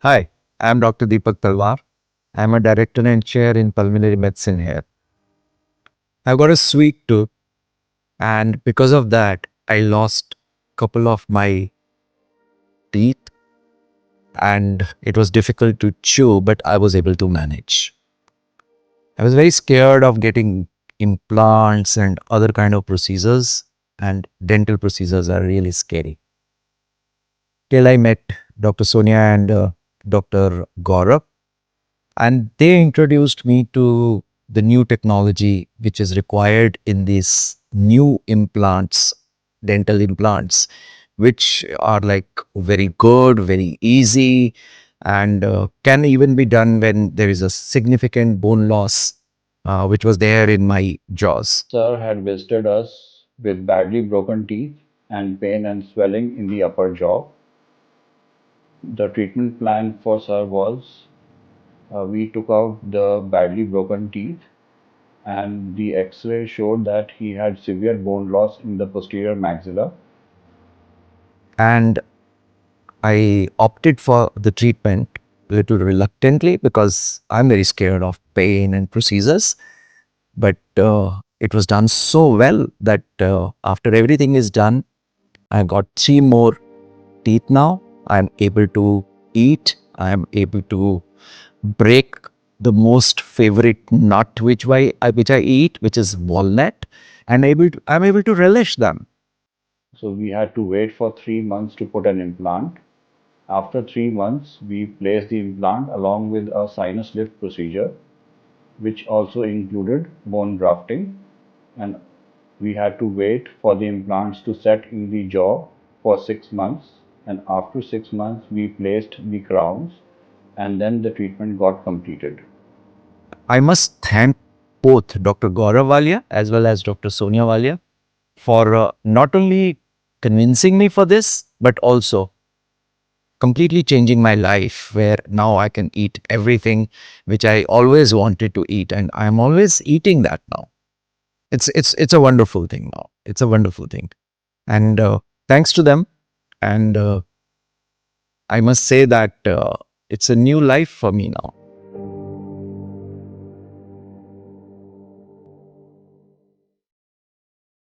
Hi, I'm Dr. Deepak Talwar. I'm a director and chair in pulmonary medicine here. I've got a sweet tooth, and because of that, I lost a couple of my teeth, and it was difficult to chew, but I was able to manage. I was very scared of getting implants and other kind of procedures, and dental procedures are really scary. Till I met Dr. Sonia and Dr. Gaurav, and they introduced me to the new technology which is required in these new implants, dental implants, which are like very good, very easy, and can even be done when there is a significant bone loss, which was there in my jaws. Sir had visited us with badly broken teeth and pain and swelling in the upper jaw. The treatment plan for Sir was we took out the badly broken teeth, and the x ray showed that he had severe bone loss in the posterior maxilla. And I opted for the treatment a little reluctantly because I'm very scared of pain and procedures. But it was done so well that after everything is done, I got three more teeth now. I'm able to eat. I'm able to break the most favorite nut which I eat, which is walnut, and I'm able to relish them. So we had to wait for 3 months to put an implant. After 3 months, we placed the implant along with a sinus lift procedure, which also included bone grafting, and we had to wait for the implants to set in the jaw for 6 months, and after 6 months we placed the crowns, and then the treatment got completed. I must thank both Dr. Gaurav Walia as well as Dr. Sonia Walia for not only convincing me for this, but also completely changing my life, where now I can eat everything which I always wanted to eat, and I'm always eating that now. It's a wonderful thing now. It's a wonderful thing, and thanks to them, and I must say that it's a new life for me now.